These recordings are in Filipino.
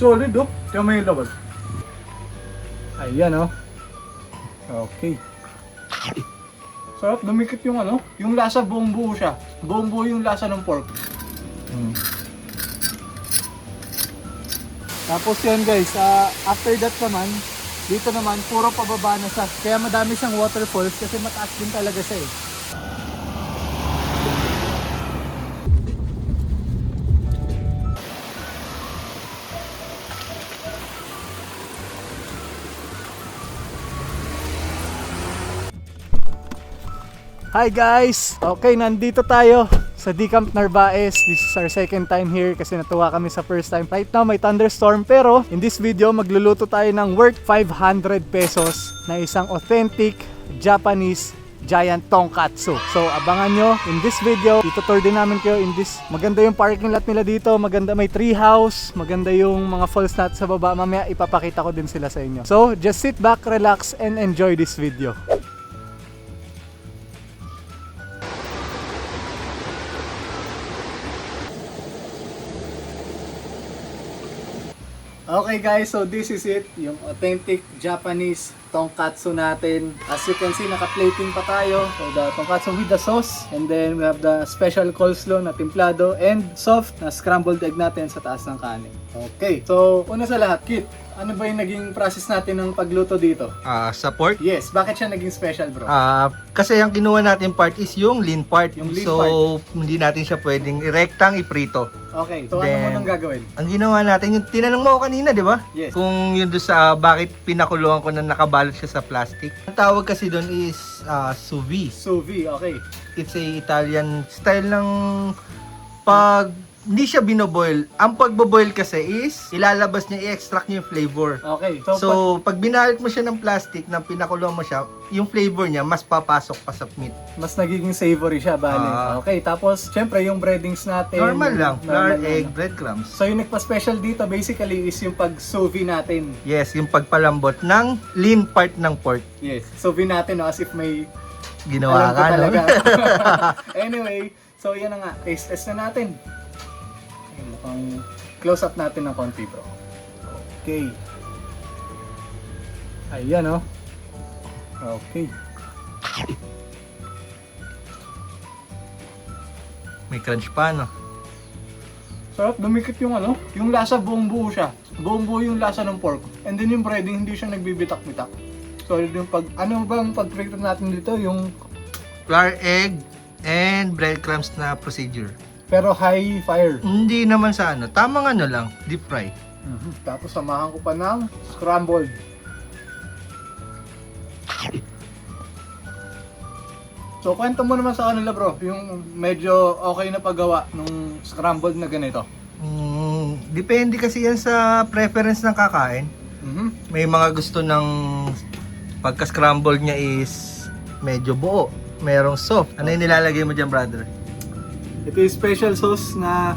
Solid oh. Kaya may labas. Ayan oh. Okay. Sarap, dumikit yung ano. Yung lasa buong buo siya. Buong buo yung lasa ng pork. Tapos yan guys, after that naman, dito naman puro pababa na siya. Kaya madami siyang waterfalls kasi mataas din talaga siya eh. Hi guys! Okay, nandito tayo sa D-Camp Narvaez. This is our second time here kasi natuwa kami sa first time. Right now may thunderstorm pero in this video magluluto tayo ng worth 500 pesos na isang authentic Japanese giant tonkatsu. So abangan nyo in this video. Itutour din namin kayo in this. Maganda yung parking lot nila dito. Maganda, may tree house. Maganda yung mga falls nut sa baba. Mamaya ipapakita ko din sila sa inyo. So just sit back, relax and enjoy this video. Okay guys, so this is it, yung authentic Japanese tonkatsu natin. As you can see, naka-plating pa tayo. So the tonkatsu with the sauce, and then we have the special coleslaw na timplado, and soft na scrambled egg natin sa taas ng kanin. Okay, so una sa lahat, Kit, ano ba yung naging process natin ng pagluto dito? Sa pork? Yes, bakit siya naging special bro? Kasi ang kinuha natin part is yung lean part. Yung lean so, hindi natin siya pwedeng irektang iprito. Okay, so Then, ano mo nang gagawin? Ang ginawa natin, yung tinanong mo ako kanina, di ba? Yes. Kung yun doon sa bakit pinakulungan ko na nakabalot siya sa plastic. Ang tawag kasi doon is sous vide. Sous vide, okay. It's a Italian style ng pag hindi siya binoboil. Ang pagboboil kasi is ilalabas niya, i-extract niya yung flavor. Okay, So, pag binalot mo siya ng plastic, nang pinakulong mo siya, yung flavor niya mas papasok pa sa meat. mas nagiging savory siya, bali. Okay, tapos syempre yung breadings natin. Normal lang, flour, normal egg, lang. breadcrumbs. So yung nagpa-special dito basically is yung pag-sous vide natin. Yes, yung pagpalambot ng lean part ng pork. Yes, sous vide natin no, as if may Ginawa alam ko ka, no? talaga. Anyway, so yan na nga, taste test na natin. Mukhang close up natin ng konti bro. Okay. Ayan oh. Okay. May crunch pa, no? Sarap, dumikit yung ano, yung lasa buong buo siya. Buong buo yung lasa ng pork. And then yung breading hindi siya nagbibitak-bitak. So yung pag, ano bang pag-prito natin dito? Yung Flour, egg, and breadcrumbs na procedure. pero high fire. Hindi naman sa ano, tamang ano lang, deep fry. Tapos samahan ko pa ng scrambled. So kwento mo naman sa kanila bro, yung medyo okay na paggawa nung scrambled na ganito. Depende kasi yan sa preference ng kakain. May mga gusto ng pagka-scramble niya is medyo buo, merong soft. Ano yung nilalagay mo dyan, brother? Ito yung special sauce na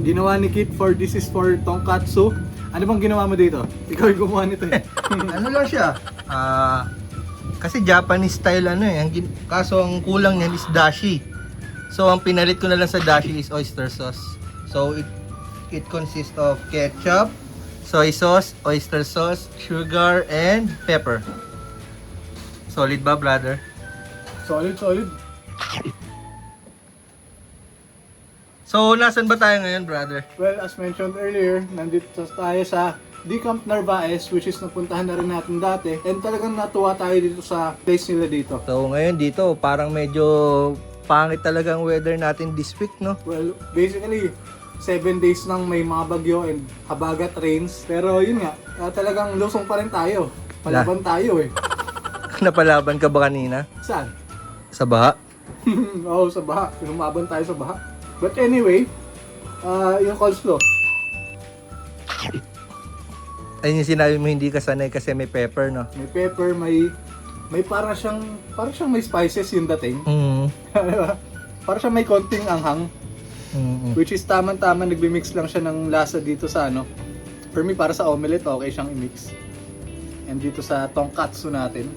ginawa ni Kit for this is for tonkatsu. Ano bang ginawa mo dito? Ikaw yung gumawa nito eh. Ano lang siya? Kasi Japanese style ano eh. Kaso ang kulang niyan is dashi. So ang pinalit ko na lang sa dashi is oyster sauce. So it consists of ketchup, soy sauce, oyster sauce, sugar, and pepper. Solid ba, brother? Solid, solid. So nasan ba tayo ngayon, brother? Well, as mentioned earlier, nandito tayo sa D-Camp Narvaez, which is napuntahan na rin natin dati. And talagang natuwa tayo dito sa place nila dito. So ngayon dito, parang medyo pangit talaga ang weather natin this week, no? Well, basically, 7 days nang may mga bagyo and habagat rains. Pero yun nga, talagang lusong pa rin tayo. Palaban tayo eh. Napalaban ka ba kanina? Saan? Sa baha? Oo, sa baha. Lumaban tayo sa baha. But anyway, yung coleslaw. Ayun yung sinabi mo hindi ka sanay kasi may pepper, no? May pepper, may para siyang may spices yung dating. Para siyang may konting anghang. Which is tamang-tama, nagbi-mix lang siya ng lasa dito sa ano. For me, para sa omelette, okay siyang i-mix. And dito sa tonkatsu natin.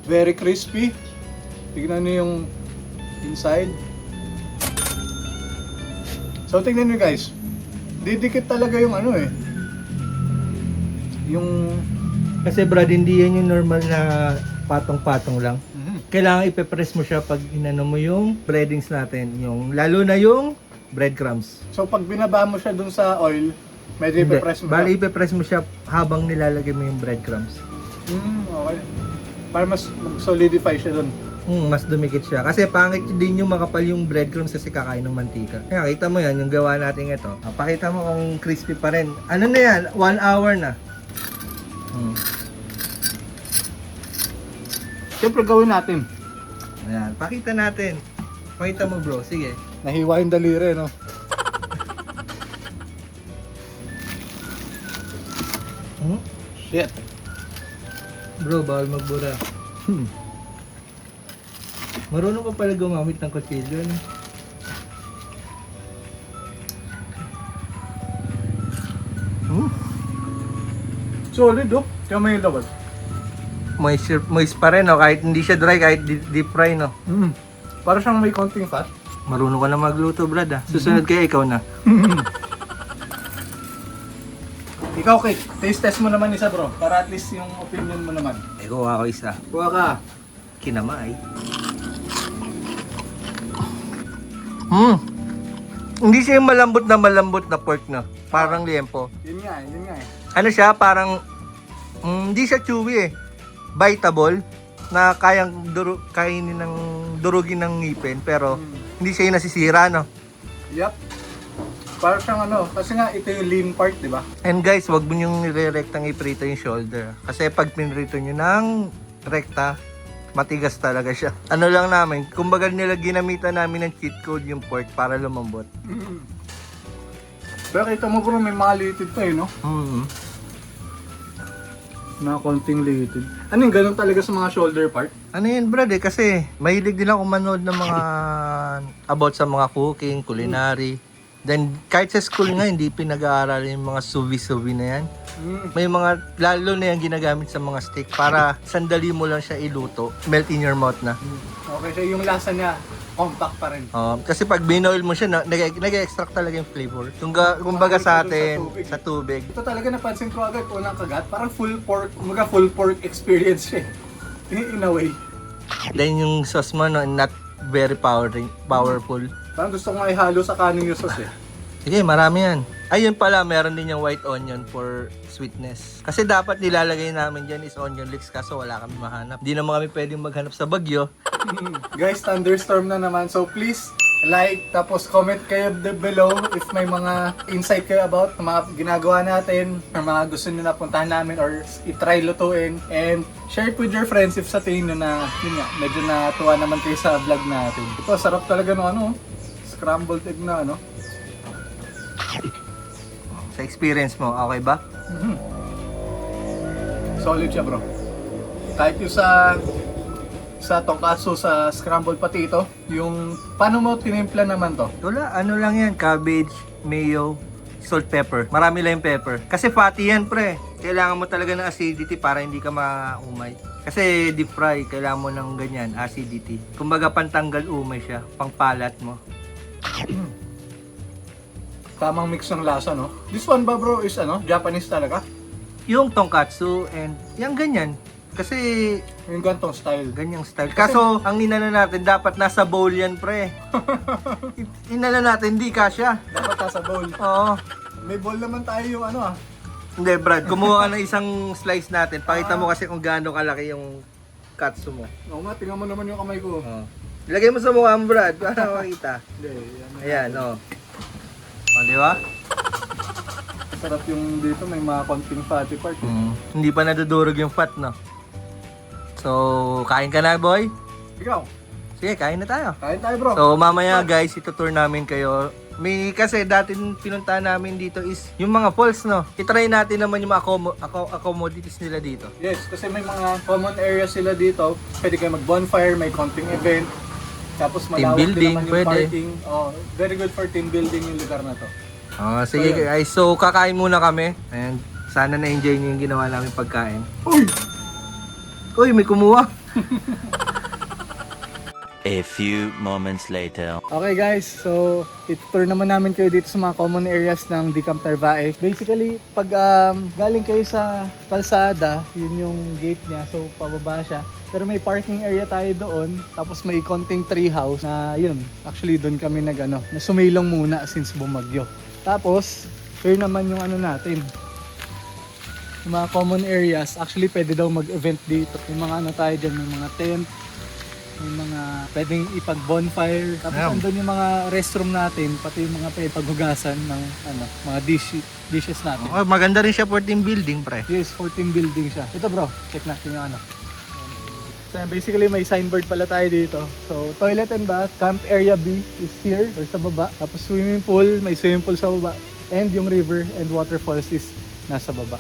Very crispy. Tignan niyo yung inside. So tingnan niyo guys. didikit talaga yung ano eh. Yung... Kasi Brad, hindi yan yung normal na patong-patong lang. Mhm. Kailangan ipe-press mo siya pag inano mo yung breadings natin. Yung, lalo na yung breadcrumbs. So pag binaba mo siya dun sa oil, medyo Hindi. ipe-press mo Bali, siya. ipe-press mo siya habang nilalagay mo yung breadcrumbs. Okay. Para mas solidify siya dun. Mas dumikit siya. Kasi pangit din yung makapal yung breadcrumbs kasi kakain ng mantika. Kaya kita mo yan, yung gawa natin ito. Pakita mo kung crispy pa rin. Ano na yan? 1 hour na. Siyempre gawin natin. Ayan, pakita natin. Pakita mo bro, sige. Nahiwa yung daliri, no? Shit. Bro, bawal magbura. Marunong ka pala gumamit ng kutsilyo, no? Solid, oh. Kaya may lawal. Moist pa rin, no? Kahit hindi siya dry, kahit deep fry, no? Para siyang may konting fat. Marunong ka na magluto, Brad, ah. Susunod kaya ikaw na. Ikaw, Kate, taste test mo naman isa, bro. Para at least yung opinion mo naman. Ikaw ako isa. Kuha ka. Kinamay. Hindi siya yung malambot na pork, no? Parang liempo. Yun nga eh. Ano siya, parang hindi siya chewy eh. Biteable na kayang kainin ng durugin ng ngipin pero hindi siya yung nasisira, no? Yup. Para siyang ano, kasi nga ito yung lean part, di ba? And guys, wag mo yung nire-rectang iprito yung shoulder. Kasi pag pinrito nyo ng rekta, matigas talaga siya. Ano lang namin, kumbaga ginamitan namin ng cheat code yung pork para lumambot. Pero kita mo bro, may mga litid pa eh, no? Na konting litid. Ano yung ganun talaga sa mga shoulder part? Ano yun, Brad, eh? Kasi mahilig din ako manood ng mga about sa mga cooking, culinary. Then, kahit sa school nga, hindi pinag-aaral yung mga suvi-suvi na yan. May mga, lalo na yung ginagamit sa mga steak para sandali mo lang siya iluto. Melt in your mouth na. Okay, so yung lasa niya, compact pa rin. Kasi pag binoil mo siya, nag-extract talaga yung flavor. Kumbaga sa atin, sa tubig. Ito talaga napansin ko agad, unang kagat, parang full pork experience siya. In a way. Then yung sauce mo, no, not very powerful. Parang gusto ko nga ihalo sa kanin yung sauce eh. Sige, marami yan. Ayun pala, meron din yung white onion for sweetness. Kasi dapat nilalagay namin dyan is onion leeks kaso wala kami mahanap. Hindi naman kami pwedeng maghanap sa Bagyo. Guys, thunderstorm na naman. So please, like, tapos comment kayo below if may mga insight kayo about mga ginagawa natin or mga gusto nyo na puntahan namin or itry lutuin. And share it with your friends if sa tingin nyo na, yun nga, medyo natuwa naman kayo sa vlog natin. Ito, sarap talaga ng ano, scrambled egg na ano. Sa experience mo, okay ba? Solid siya bro. Kahit yung sa tonkatsu, sa scrambled potato, yung paano mo tinimpla naman to? Wala, ano lang yan, cabbage, mayo, salt, pepper. Marami lang yung pepper. Kasi fatty yan, pre. Kailangan mo talaga ng acidity para hindi ka maumay. Kasi deep fry, kailangan mo ng ganyan, acidity. Kumbaga pantanggal umay siya, pangpalat mo. Tamang mix ng lasa, no? This one ba bro is ano, Japanese talaga? Yung tonkatsu and yung ganyan. Kasi Yung gantong style. ganyang style. Kaso, ang inano natin, dapat nasa bowl yan, pre. Inano natin, hindi kasya. Dapat nasa bowl. Oo. May bowl naman tayo yung ano ah. Hindi, Brad. Kumuha ka ng isang slice natin. Pakita mo kasi kung gaano kalaki yung katsu mo. Oo nga, tingnan mo naman yung kamay ko. Oo. Ilagay mo sa mukha mo, Brad. Para makita. Hindi, yan. Ayan, oh. O, di ba? Sarap yung dito, may mga konting fatty part. Hindi pa nadudurog yung fat, no? So, kain ka na, boy? Ikaw, Sige, kain na tayo. kain tayo bro. So, mamaya, guys, itutour namin kayo. May, kasi dati pinuntahan namin dito is yung mga falls, no? I-try natin naman yung mga accommodations nila dito. Yes, kasi may mga common areas sila dito. Pwede kayo mag-bonfire, may konting event. Tapos malawak building, din naman yung pwede. parking. Oh, very good for team building yung lugar na to. Sige, guys. So, kakain muna kami. And sana na-enjoy niyo yung ginawa namin pagkain. Uy! Uy, may kumuha. A few moments later. Okay guys, so itutur naman namin kayo dito sa mga common areas ng Decamp Narvaez. Basically, pag galing kayo sa kalsada, yun yung gate niya, so pababa siya. Pero may parking area tayo doon, tapos may konting tree house na yun. Actually, doon kami na sumilong muna since bumagyo. Tapos, here naman yung ano natin. Yung mga common areas, actually pwede daw mag-event dito. May mga ano tayo dyan, may mga tent, may mga pwedeng ipag-bonfire. Tapos andun yung mga restroom natin, pati yung mga paghugasan ng mga dishes natin. Oh, maganda rin siya for team building, pre. Yes, 14 building siya. Ito bro, check natin yung ano. So basically may signboard pala tayo dito. So toilet and bath, camp area B is here or sa baba. Tapos swimming pool, may swimming pool sa baba. And yung river and waterfalls is nasa baba.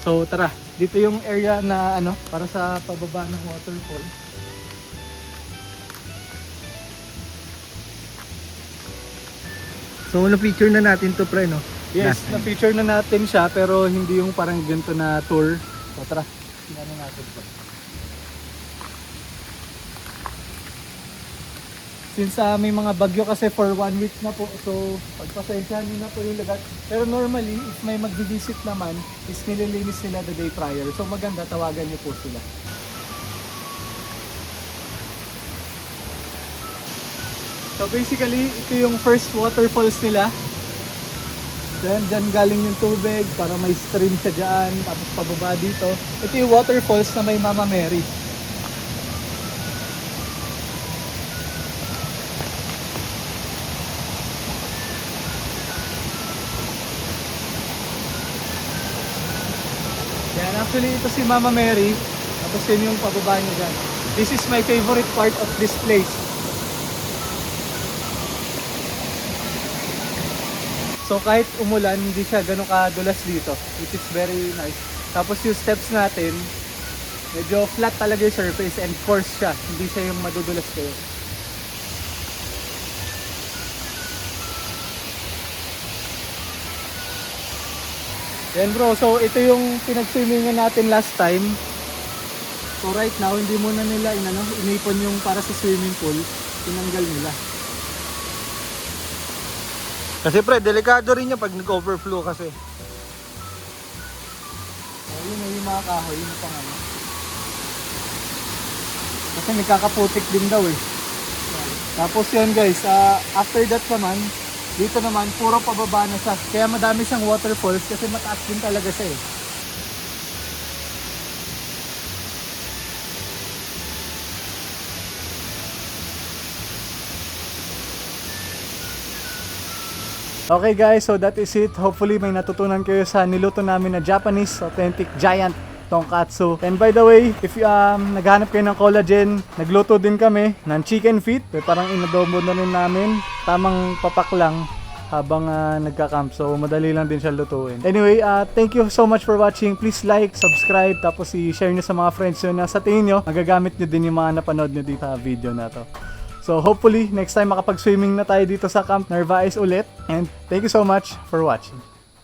So tara, dito yung area na para sa pababa ng waterfall. So, na-feature na natin to, pre, no? Yes, Last time. na-feature na natin siya pero hindi yung parang ganito na tour. So tara, tingnan natin to. Since may mga bagyo kasi for 1 week na po, so pagpasensyahan nyo na po yung lagat. Pero normally, if may mag-visit naman, is nililinis nila the day prior. So maganda, tawagan nyo po sila. So basically, ito yung first waterfalls nila. Then, dyan galing yung tubig para may stream siya dyan. Tapos pababa dito. Ito yung waterfalls na may Mama Mary. Yan, actually ito si Mama Mary. Tapos yun yung pababa niya dyan. This is my favorite part of this place. So kahit umulan, hindi siya ganun kadulas dito, which is very nice. Tapos yung steps natin, medyo flat talaga yung surface and coarse siya, hindi siya yung madudulas kayo. Yan bro, so ito yung pinag-swimmingan natin last time. So right now, hindi muna nila inipon yung para sa swimming pool, tinanggal nila. Kasi, pre, delikado rin niya pag nag-overflow kasi. Yun yung mga kahoy, yun pang Kasi nagkakaputik din daw eh. Tapos yun guys, after that naman, dito naman, puro pababa na siya. Kaya madami siyang waterfalls kasi mataas din talaga siya eh. Okay guys, so that is it. Hopefully may natutunan kayo sa niluto namin na Japanese authentic giant tonkatsu. And by the way, if naghanap kayo ng collagen, nagluto din kami ng chicken feet. Parang inadobo na rin namin. Tamang papak lang habang nagka-camp. So madali lang din siya lutuin. Anyway, thank you so much for watching. Please like, subscribe, tapos i-share nyo sa mga friends nyo na sa tingin nyo magagamit nyo din yung mga napanood nyo dito sa video na to. So hopefully next time makapag-swimming na tayo dito sa Camp Narvaez ulit. And thank you so much for watching.